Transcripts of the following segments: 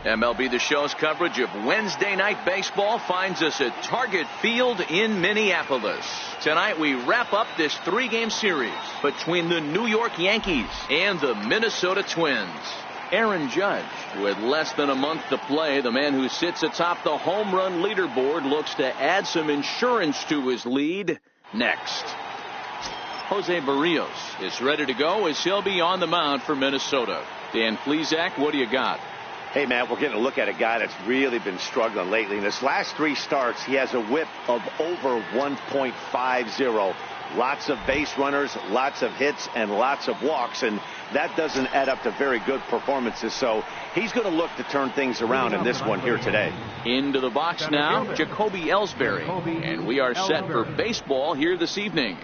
MLB The Show's coverage of Wednesday night baseball finds us at Target Field in Minneapolis. Tonight we wrap up this 3-game series between the New York Yankees and the Minnesota Twins. Aaron Judge, with less than a month to play, the man who sits atop the home run leaderboard, looks to add some insurance to his lead next. Jose Barrios is ready to go as he'll be on the mound for Minnesota. Dan Plesac, what do you got? Hey, Matt, we're getting a look at a guy that's really been struggling lately. In his last 3 starts, he has a whip of over 1.50. Lots of base runners, lots of hits, and lots of walks, and that doesn't add up to very good performances. So he's going to look to turn things around in this one here today. Into the box now, Jacoby Ellsbury, and we are set for baseball here this evening.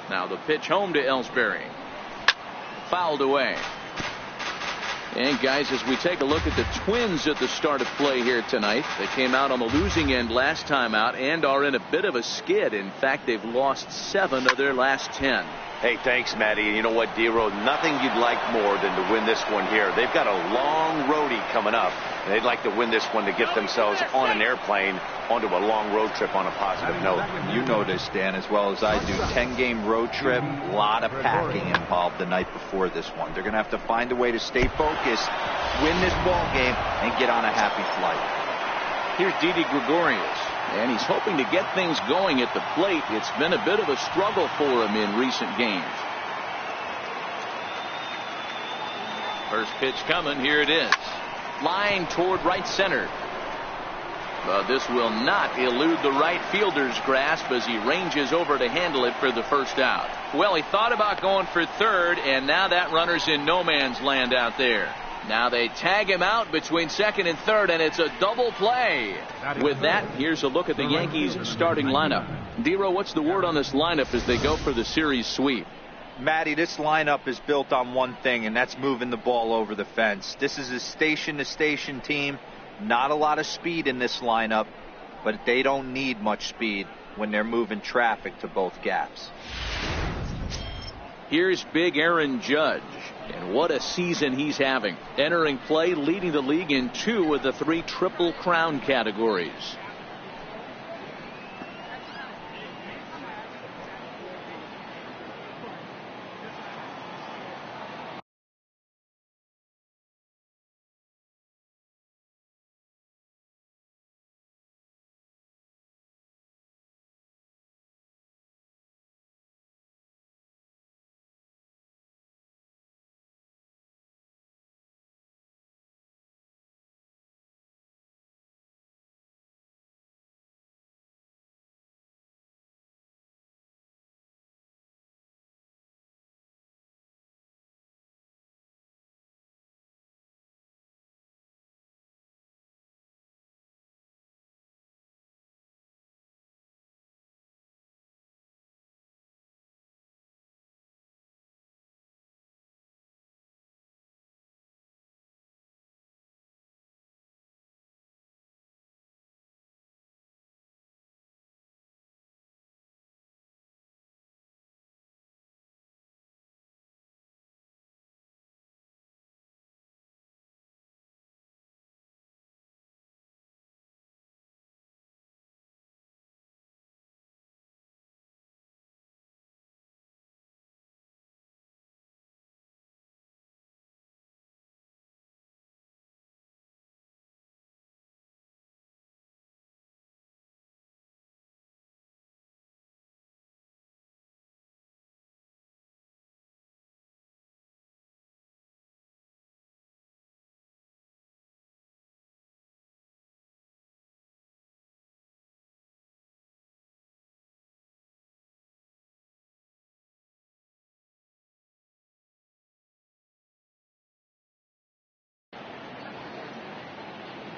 Now the pitch home to Ellsbury. Fouled away. And guys, as we take a look at the Twins at the start of play here tonight, they came out on the losing end last time out and are in a bit of a skid. In fact, they've lost 7 of their last 10. Hey, thanks, Matty. And you know what, D-Row? Nothing you'd like more than to win this one here. They've got a long roadie coming up, and they'd like to win this one to get themselves on an airplane onto a long road trip on a positive note. You know this, Dan, as well as I do. 10-game road trip, a lot of packing involved the night before this one. They're going to have to find a way to stay focused, win this ball game, and get on a happy flight. Here's Didi Gregorius, and he's hoping to get things going at the plate. It's been a bit of a struggle for him in recent games. First pitch coming. Here it is. Flying toward right center. But this will not elude the right fielder's grasp as he ranges over to handle it for the first out. Well, he thought about going for third, and now that runner's in no man's land out there. Now they tag him out between second and third, and it's a double play. With that, here's a look at the Yankees starting lineup. D-Row, what's the word on this lineup as they go for the series sweep? Matty, this lineup is built on one thing, and that's moving the ball over the fence. This is a station-to-station team. Not a lot of speed in this lineup, but they don't need much speed when they're moving traffic to both gaps. Here's big Aaron Judge, and what a season he's having. Entering play, leading the league in 2 of the 3 Triple Crown categories.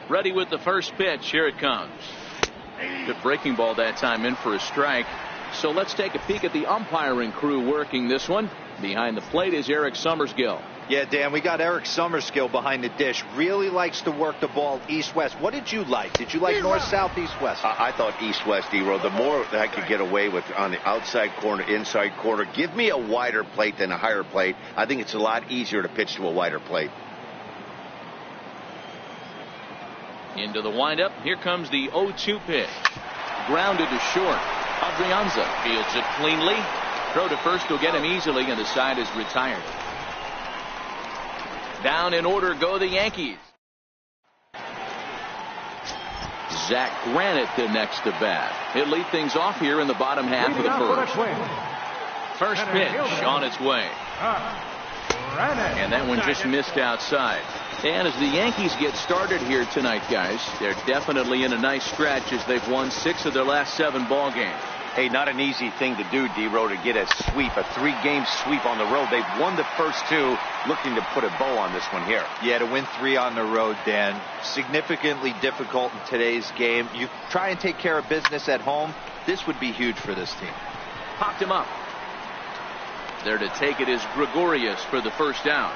Ready with the first pitch. Here it comes. Good breaking ball that time, in for a strike. So let's take a peek at the umpiring crew working this one. Behind the plate is Eric Summerskill. Yeah, Dan, we got Eric Summerskill behind the dish. Really likes to work the ball east-west. What did you like? Did you like north-south, east-west? I thought east-west, D-Row. The more that I could get away with on the outside corner, inside corner, give me a wider plate than a higher plate. I think it's a lot easier to pitch to a wider plate. Into the windup. Here comes the 0-2 pitch. Grounded to short. Adrianza fields it cleanly. Throw to first will get him easily, and the side is retired. Down in order go the Yankees. Zach Granite the next to bat. He'll lead things off here in the bottom half of the first. First pitch on its way. And that one just missed outside. And as the Yankees get started here tonight, guys, they're definitely in a nice stretch as they've won 6 of their last 7 ball games. Hey, not an easy thing to do, D-Row, to get a sweep, a 3-game sweep on the road. They've won the first 2, looking to put a bow on this one here. Yeah, to win 3 on the road, Dan, significantly difficult in today's game. You try and take care of business at home. This would be huge for this team. Popped him up. There to take it is Gregorius for the first down.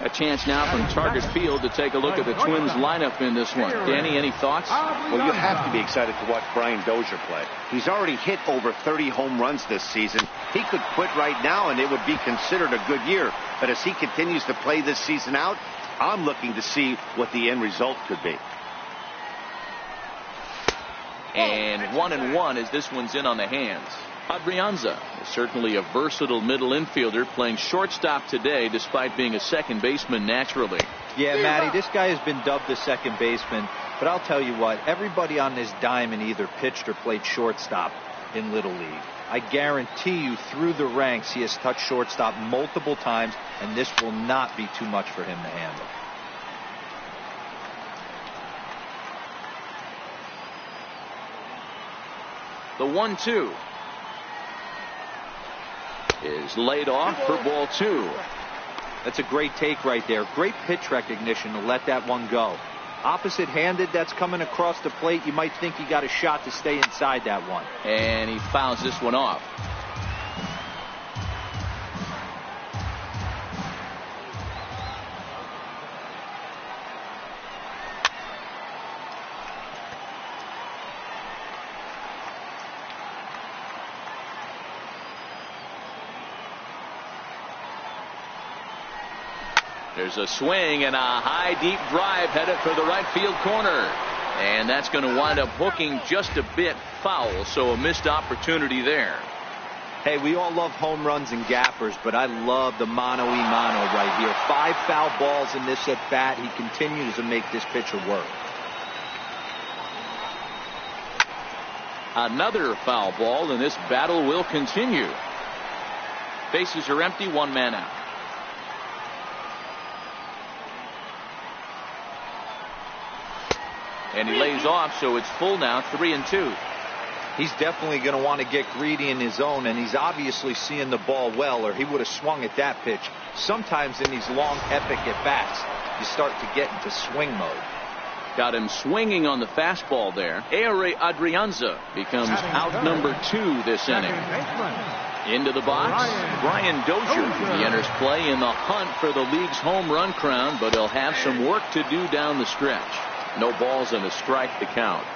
A chance now from Target Field to take a look at the Twins lineup in this one. Danny, any thoughts? Well, you have to be excited to watch Brian Dozier play. He's already hit over 30 home runs this season. He could quit right now and it would be considered a good year. But as he continues to play this season out, I'm looking to see what the end result could be. And 1-1 as this one's in on the hands. Adrianza is certainly a versatile middle infielder, playing shortstop today despite being a second baseman naturally. Yeah, Matty, this guy has been dubbed the second baseman, but I'll tell you what, everybody on this diamond either pitched or played shortstop in Little League. I guarantee you through the ranks he has touched shortstop multiple times, and this will not be too much for him to handle. The 1-2 is laid off for ball 2. That's a great take right there. Great pitch recognition to let that one go. Opposite-handed, that's coming across the plate. You might think he got a shot to stay inside that one. And he fouls this one off. There's a swing and a high deep drive headed for the right field corner. And that's going to wind up hooking just a bit foul, so a missed opportunity there. Hey, we all love home runs and gappers, but I love the mano-y-mano right here. 5 foul balls in this at bat. He continues to make this pitcher work. Another foul ball, and this battle will continue. Bases are empty, 1 man out. And he lays off, so it's full now, 3-2. He's definitely going to want to get greedy in his zone, and he's obviously seeing the ball well, or he would have swung at that pitch. Sometimes in these long, epic at-bats, you start to get into swing mode. Got him swinging on the fastball there. Adrianza becomes out number 2 this inning. Into the box, Brian Dozier. He enters play in the hunt for the league's home run crown, but he'll have some work to do down the stretch. No balls and a strike to count.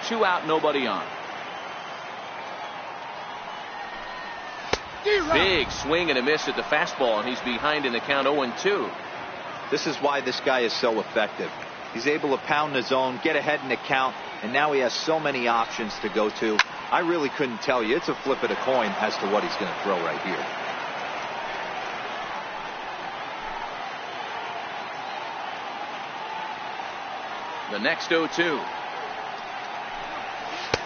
2 out, nobody on. Big swing and a miss at the fastball, and he's behind in the count 0-2. This is why this guy is so effective. He's able to pound the zone, get ahead in the count, and now he has so many options to go to. I really couldn't tell you. It's a flip of the coin as to what he's going to throw right here. The next 0-2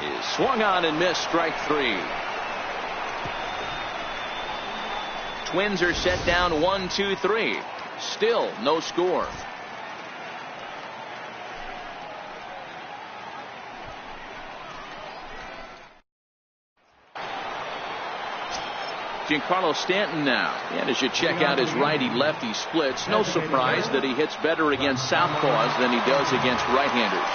is swung on and missed, strike 3. Twins are set down 1-2-3. Still no score. Giancarlo Stanton now. And as you check out his righty-lefty splits, no surprise that he hits better against southpaws than he does against right-handers.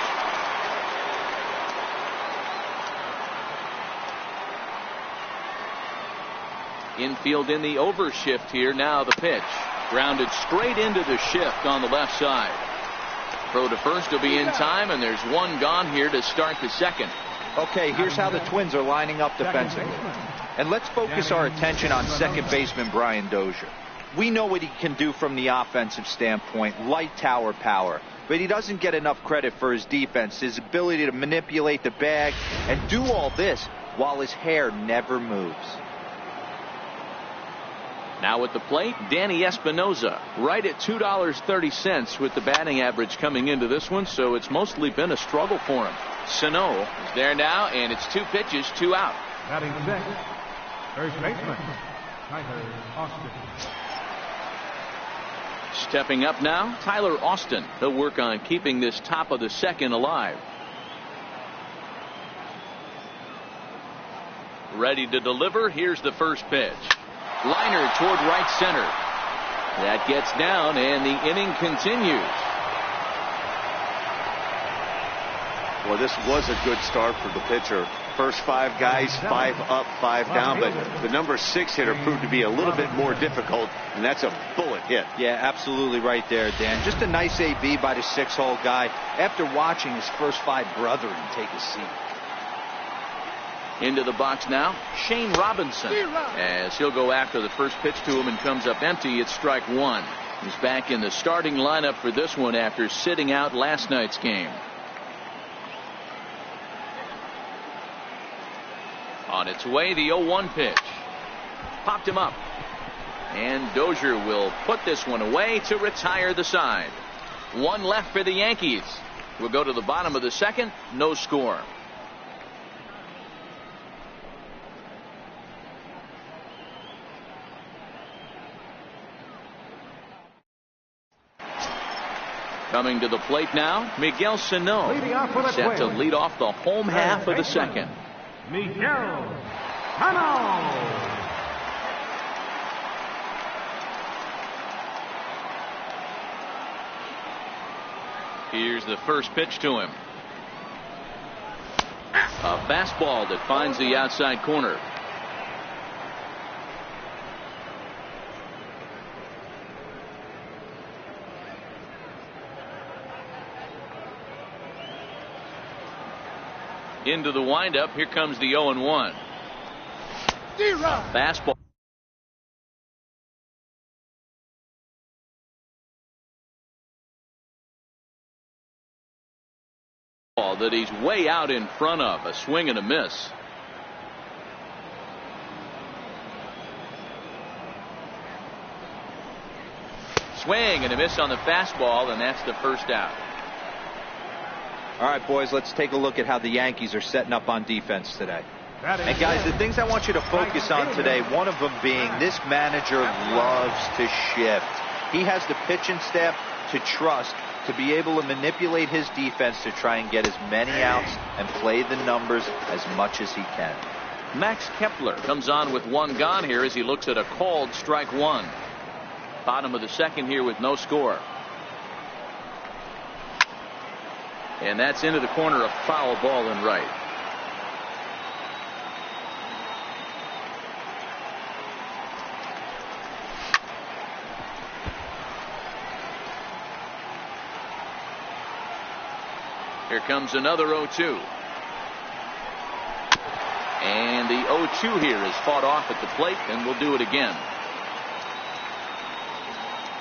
Infield in the overshift here. Now the pitch. Grounded straight into the shift on the left side. Throw to first will be in time, and there's 1 gone here to start the second. Okay, here's how the Twins are lining up defensively. And let's focus our attention on second baseman Brian Dozier. We know what he can do from the offensive standpoint, light tower power. But he doesn't get enough credit for his defense, his ability to manipulate the bag and do all this while his hair never moves. Now at the plate, Danny Espinoza, right at $2.30 with the batting average coming into this one, so it's mostly been a struggle for him. Sano is there now, and it's 2 pitches, 2 out. Batting sixth, first baseman, Tyler Austin. Stepping up now, Tyler Austin. He'll work on keeping this top of the second alive. Ready to deliver. Here's the first pitch. Liner toward right center. That gets down, and the inning continues. Well, this was a good start for the pitcher. First 5 guys, 5 up, 5 down, but the number 6 hitter proved to be a little bit more difficult, and that's a bullet hit. Yeah, absolutely right there, Dan. Just a nice AB by the 6-hole guy after watching his first 5 brethren take a seat. Into the box now, Shane Robinson, as he'll go after the first pitch to him and comes up empty. It's strike 1. He's back in the starting lineup for this one after sitting out last night's game. On its way, the 0-1 pitch. Popped him up. And Dozier will put this one away to retire the side. 1 left for the Yankees. We'll go to the bottom of the second. No score. Coming to the plate now, Miguel Sano, set to lead off the home half of the second. Miguel Sano. Here's the first pitch to him. A fastball that finds the outside corner. Into the windup. Here comes the 0-1. Fastball. That he's way out in front of. A swing and a miss. Swing and a miss on the fastball, and that's the first out. All right, boys, let's take a look at how the Yankees are setting up on defense today. And guys, the things I want you to focus on today, one of them being this manager loves to shift. He has the pitching staff to trust to be able to manipulate his defense to try and get as many outs and play the numbers as much as he can. Max Kepler comes on with 1 gone here as he looks at a called strike 1. Bottom of the second here with no score. And that's into the corner, a foul ball in right. Here comes another 0-2. And the 0-2 here is fought off at the plate, and we'll do it again.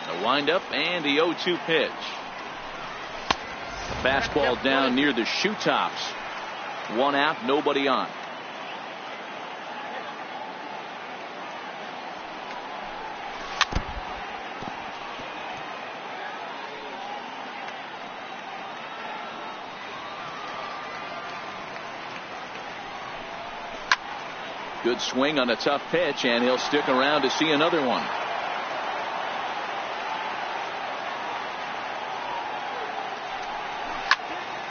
The windup and the 0-2 pitch. Fastball down near the shoe tops. 1 out, nobody on. Good swing on a tough pitch, and he'll stick around to see another one.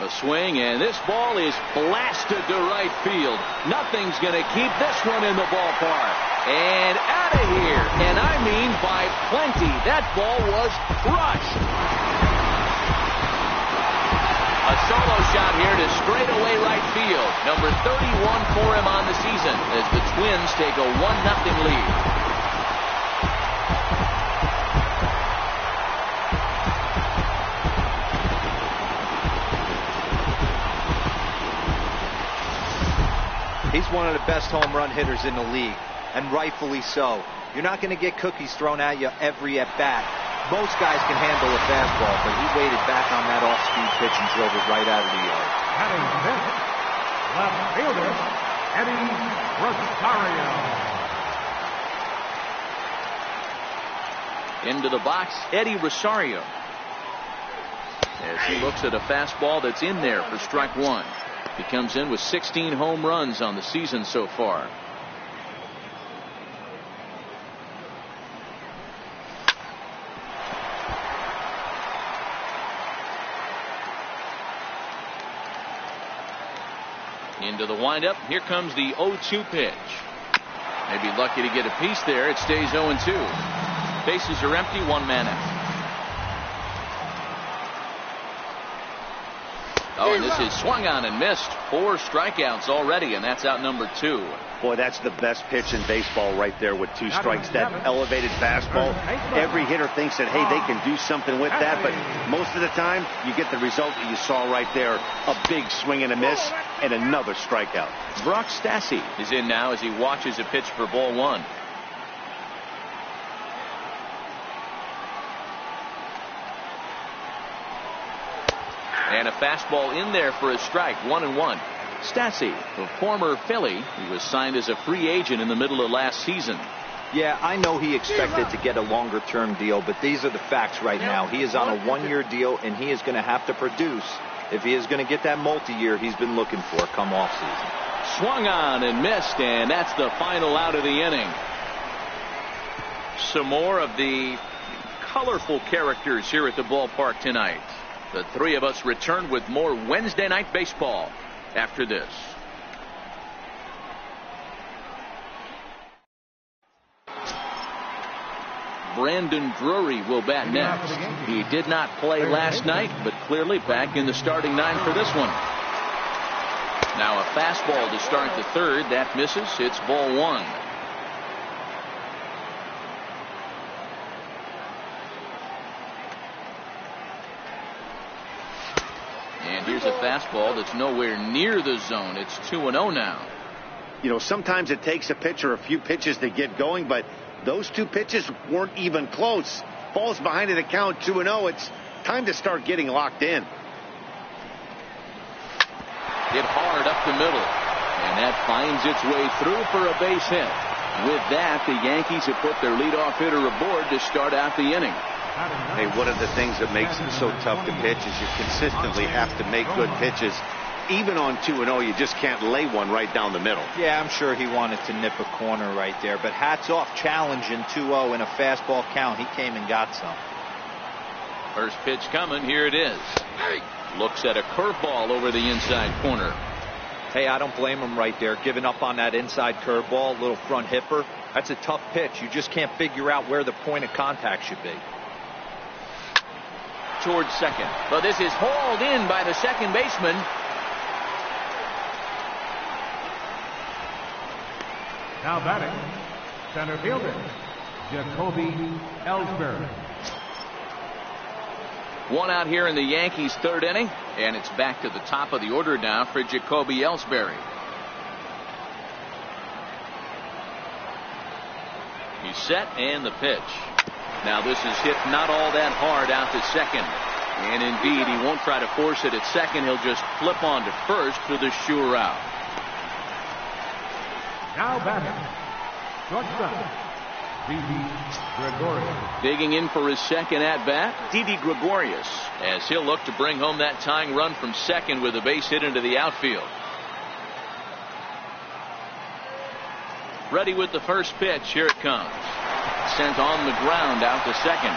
A swing, and this ball is blasted to right field. Nothing's going to keep this one in the ballpark. And out of here. And I mean by plenty. That ball was crushed. A solo shot here to straightaway right field. Number 31 for him on the season as the Twins take a 1-0 lead. He's one of the best home run hitters in the league, and rightfully so. You're not going to get cookies thrown at you every at-bat. Most guys can handle a fastball, but he waited back on that off-speed pitch and drove it right out of the yard. Batting fifth, left fielder, Eddie Rosario. Into the box, Eddie Rosario. As he looks at a fastball that's in there for strike 1. He comes in with 16 home runs on the season so far. Into the windup. Here comes the 0-2 pitch. Maybe lucky to get a piece there. It stays 0-2. Bases are empty. 1 man out. Oh, and this is swung on and missed. 4 strikeouts already, and that's out number 2. Boy, that's the best pitch in baseball right there with 2 strikes. That elevated fastball. Every hitter thinks that, hey, they can do something with that, but most of the time, you get the result that you saw right there. A big swing and a miss, and another strikeout. Brock Stassi is in now as he watches a pitch for ball 1. And a fastball in there for a strike. 1-1. Stassi, the former Philly, he was signed as a free agent in the middle of last season. Yeah, I know he expected to get a longer-term deal, but these are the facts right now. He is on a 1-year deal, and he is going to have to produce if he is going to get that multi-year he's been looking for come off-season. Swung on and missed, and that's the final out of the inning. Some more of the colorful characters here at the ballpark tonight. The 3 of us return with more Wednesday night baseball after this. Brandon Drury will bat next. He did not play last night, but clearly back in the starting 9 for this one. Now a fastball to start the 3rd. That misses. It's ball 1. And here's a fastball that's nowhere near the zone. It's 2-0 now. You know, sometimes it takes a pitcher a few pitches to get going, but those 2 pitches weren't even close. Falls behind in the count, 2-0. It's time to start getting locked in. Hit hard up the middle, and that finds its way through for a base hit. With that, the Yankees have put their leadoff hitter aboard to start out the inning. Hey, one of the things that makes it so tough to pitch is you consistently have to make good pitches. Even on 2-0, you just can't lay one right down the middle. Yeah, I'm sure he wanted to nip a corner right there, but hats off challenging 2-0 in a fastball count. He came and got some. First pitch coming. Here it is. Looks at a curveball over the inside corner. Hey, I don't blame him right there, giving up on that inside curveball, little front hipper. That's a tough pitch. You just can't figure out where the point of contact should be. Towards second, but this is hauled in by the second baseman. Now batting, center fielder, Jacoby Ellsbury. 1 out here in the Yankees' 3rd inning, and it's back to the top of the order now for Jacoby Ellsbury. He's set, and the pitch. Now this is hit not all that hard out to second. And indeed, he won't try to force it at second. He'll just flip on to first for the sure out. Now batting, shortstop, Didi Gregorius. Digging in for his second at-bat, Didi Gregorius, as he'll look to bring home that tying run from second with a base hit into the outfield. Ready with the first pitch. Here it comes. Sent on the ground out to second.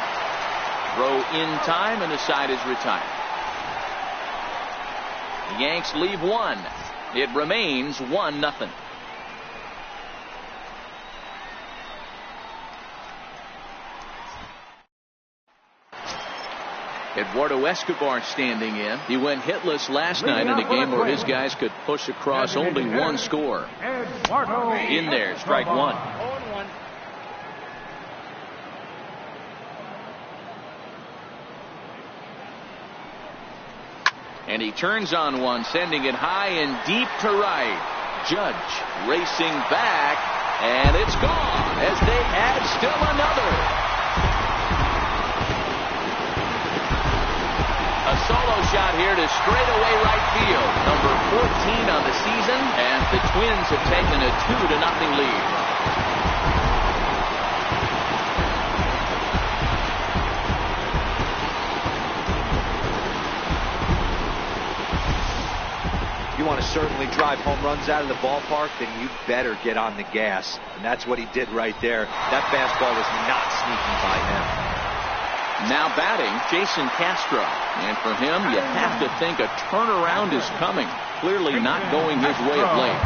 Throw in time, and the side is retired. The Yanks leave 1. It remains 1-0. Eduardo Escobar standing in. He went hitless last night in a game where his guys could push across only 1 score. In there, strike 1. And he turns on one, sending it high and deep to right. Judge racing back, and it's gone as they add still another. A solo shot here to straightaway right field. Number 14 on the season, and the Twins have taken a 2-0 lead. You want to certainly drive home runs out of the ballpark, then you better get on the gas. And that's what he did right there. That fastball was not sneaking by him. Now batting, Jason Castro. And for him, you have to think a turnaround is coming. Clearly not going his way of late.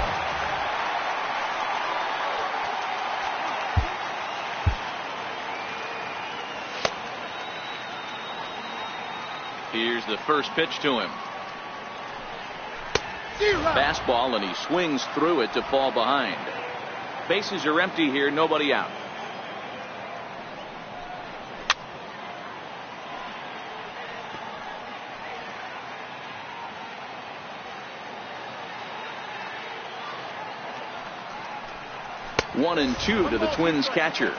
Here's the first pitch to him. Fastball, and he swings through it to fall behind. Bases are empty here, nobody out. One and two to the Twins catcher.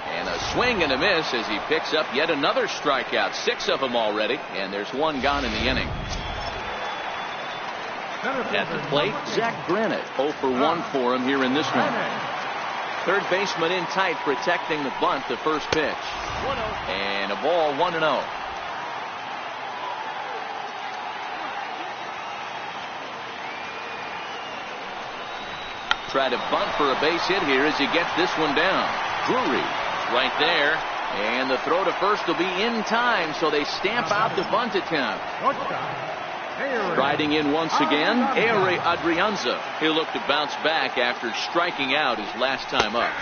And a swing and a miss as he picks up yet another strikeout. 6 of them already, and there's one gone in the inning. At the plate, Zach Granite. 0 for 1 for him here in this one. Third baseman in tight, protecting the bunt, the first pitch. And a ball, 1-0. Try to bunt for a base hit here as he gets this one down. Drury right there, and the throw to first will be in time, so they stamp out the bunt attempt. Striding in once again, Adrianza. He'll look to bounce back after striking out his last time up,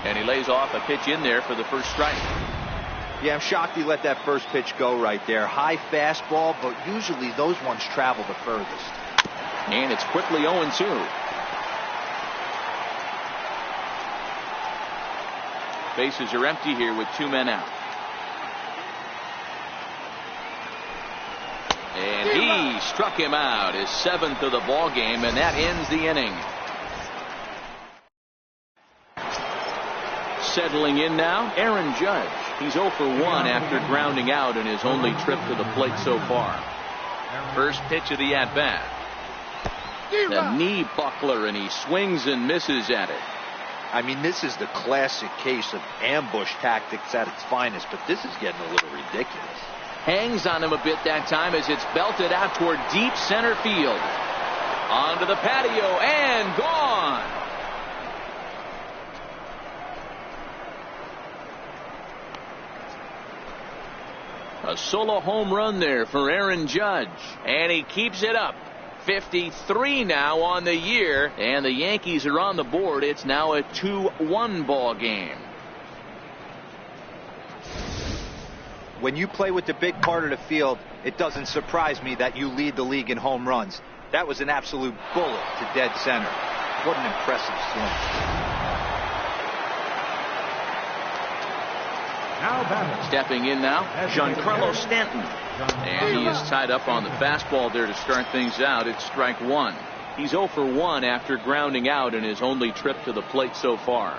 and he lays off a pitch in there for the first strike. Yeah, I'm shocked he let that first pitch go right there. High fastball, but usually those ones travel the furthest. And it's quickly 0-2. Bases are empty here with 2 men out. And he struck him out, his 7th of the ball game, and that ends the inning. Settling in now, Aaron Judge. He's 0 for 1 after grounding out in his only trip to the plate so far. First pitch of the at-bat. The knee buckler, and he swings and misses at it. I mean, this is the classic case of ambush tactics at its finest, but this is getting a little ridiculous. Hangs on him a bit that time as it's belted out toward deep center field. Onto the patio and gone. A solo home run there for Aaron Judge, and he keeps it up. 53 now on the year, and the Yankees are on the board. It's now a 2-1 ball game. When you play with the big part of the field, it doesn't surprise me that you lead the league in home runs. That was an absolute bullet to dead center. What an impressive swing. Stepping in now, Giancarlo Stanton. And he is tied up on the fastball there to start things out. It's strike 1. He's 0 for 1 after grounding out in his only trip to the plate so far.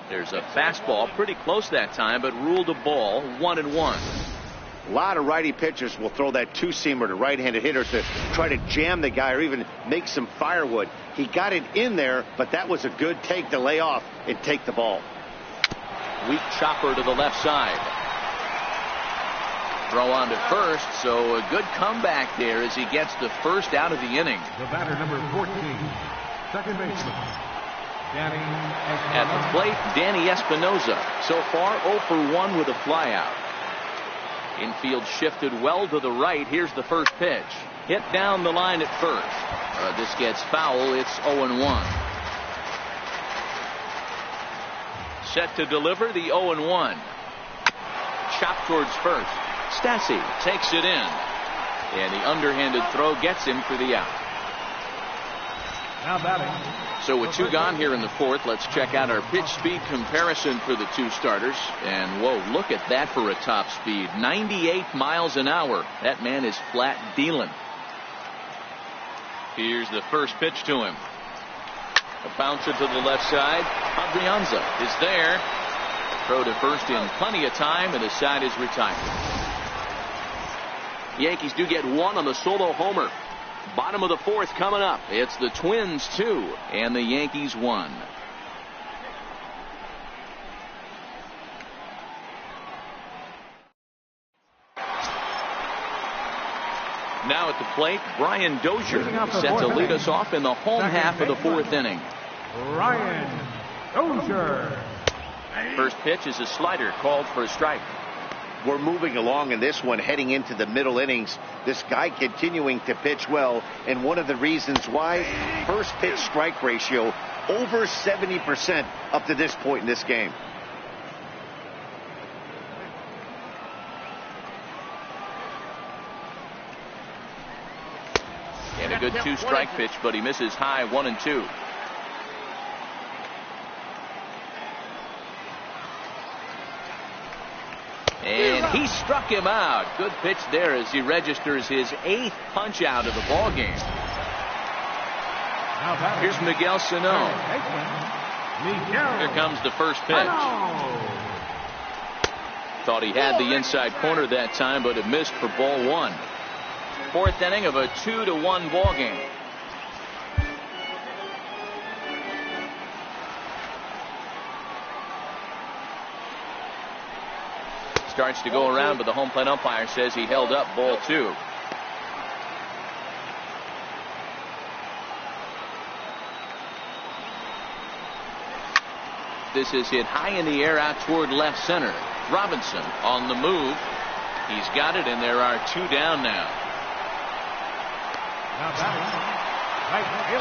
There's a fastball pretty close that time, but ruled a ball, 1-1. A lot of righty pitchers will throw that two-seamer to right-handed hitters to try to jam the guy or even make some firewood. He got it in there, but that was a good take to lay off and take the ball. Weak chopper to the left side. Throw on to first, so a good comeback there as he gets the first out of the inning. The batter, number 14, second baseman, Danny Espinosa. At the plate, Danny Espinosa. So far, 0 for 1 with a flyout. Infield shifted well to the right. Here's the first pitch. Hit down the line at first. This gets foul. It's 0-1. Set to deliver the 0-1. Chop towards first. Stassi takes it in. And the underhanded throw gets him for the out. Now batting. So with 2 gone here in the 4th, let's check out our pitch speed comparison for the 2 starters. And whoa, look at that for a top speed. 98 miles an hour. That man is flat dealing. Here's the first pitch to him. A bouncer to the left side. Adrianza is there. Throw to first in plenty of time, and the side is retired. Yankees do get 1 on the solo homer. Bottom of the 4th coming up. It's the Twins 2 and the Yankees 1. Now at the plate, Brian Dozier set to lead us off in the home half of the 4th inning. Brian Dozier. First pitch is a slider called for a strike. we're moving along in this one, heading into the middle innings. This guy continuing to pitch well, and one of the reasons why, first pitch strike ratio over 70% up to this point in this game. And a good 2-strike pitch, but he misses high 1 and 2. And he struck him out. Good pitch there as he registers his 8th punch out of the ball game. Here's Miguel Sano. Here comes the first pitch. Thought he had the inside corner that time, but it missed for ball 1. 4th inning of a 2-1 ball game. Starts to go around, but the home plate umpire says he held up ball 2. This is hit high in the air out toward left center. Robinson on the move. He's got it, and there are 2 down now.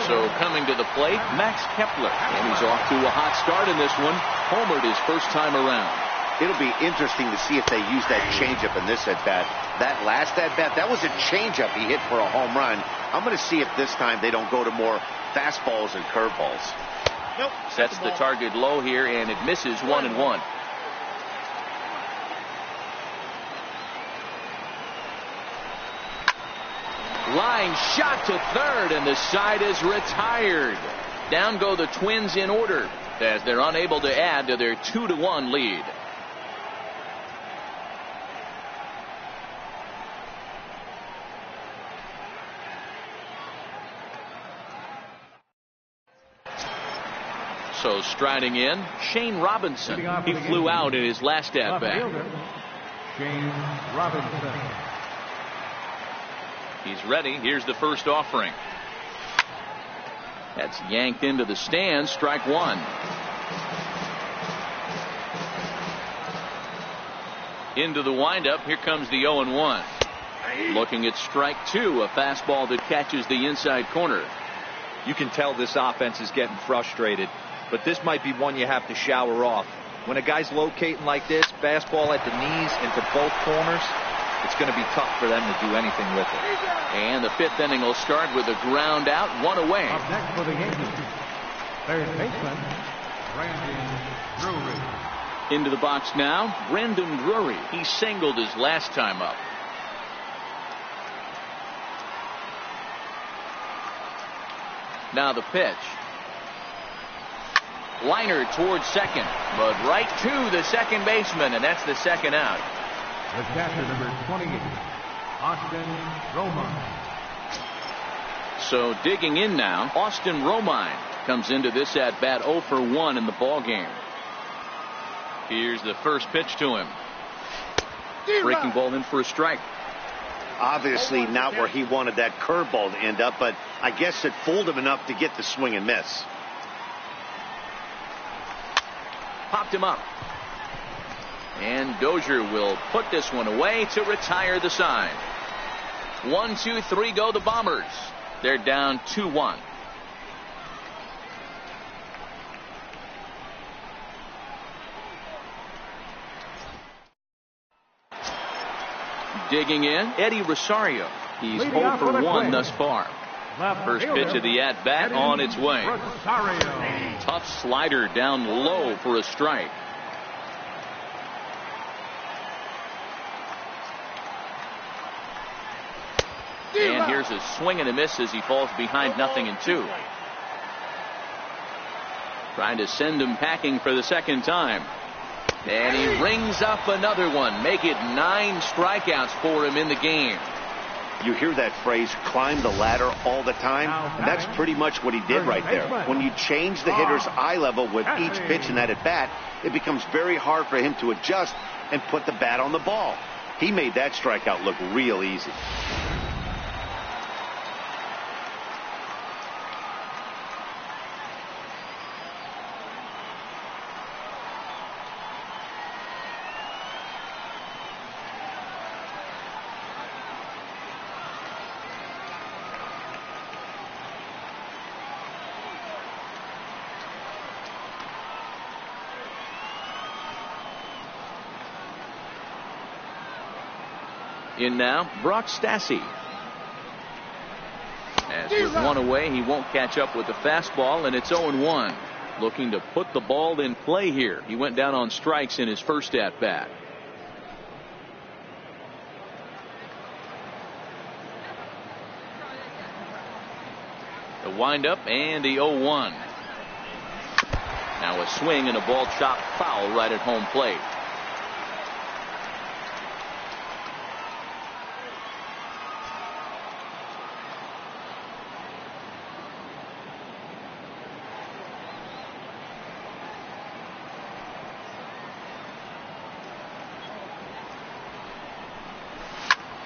So coming to the plate, Max Kepler. And he's off to a hot start in this one. Homered his first time around. It'll be interesting to see if they use that changeup in this at-bat. That last at-bat, that was a changeup he hit for a home run. I'm going to see if this time they don't go to more fastballs and curveballs. Nope. Sets the target low here, and it misses 1 and 1. Line shot to third, and the side is retired. Down go the Twins in order as they're unable to add to their 2-1 lead. So striding in, Shane Robinson. He flew out in his last at-bat. Shane Robinson. He's ready. Here's the first offering. That's yanked into the stands. Strike 1. Into the windup. Here comes the 0-1. Looking at strike 2, a fastball that catches the inside corner. You can tell this offense is getting frustrated, but this might be one you have to shower off. When a guy's locating like this, fastball at the knees into both corners, it's going to be tough for them to do anything with it. And the 5th inning will start with a ground out, 1 away. Up next for the Yankees, third baseman, Brandon Drury. Into the box now, Brandon Drury. He singled his last time up. Now the pitch. Liner towards second, but right to the second baseman, and that's the second out. The catcher, number 28, Austin Romine. So digging in now, Austin Romine comes into this at bat 0 for 1 in the ball game. Here's the first pitch to him. Breaking ball in for a strike. Obviously not where he wanted that curveball to end up, but I guess it fooled him enough to get the swing and miss. Popped him up. And Dozier will put this one away to retire the side. 1, 2, 3 go the Bombers. They're down 2-1. Digging in, Eddie Rosario. He's 0 for 1 thus far. First pitch of the at-bat on its way. Tough slider down low for a strike. And here's a swing and a miss as he falls behind 0-2. Trying to send him packing for the second time. And he rings up another one. Make it 9 strikeouts for him in the game. You hear that phrase, climb the ladder, all the time, and that's pretty much what he did right there. When you change the hitter's eye level with each pitch in that at-bat, it becomes very hard for him to adjust and put the bat on the ball. He made that strikeout look real easy. In now, Brock Stassi. As with one away, he won't catch up with the fastball, and it's 0-1. Looking to put the ball in play here. He went down on strikes in his first at bat. The windup and the 0-1. Now a swing and a ball chopped foul right at home plate.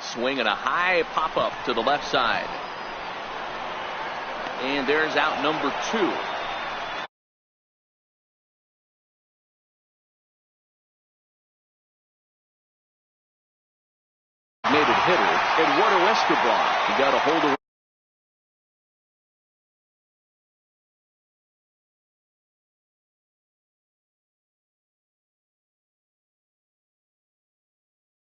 Swing and a high pop up to the left side. And there's out number 2. Native hitter Eduardo Escobar. He got a hold of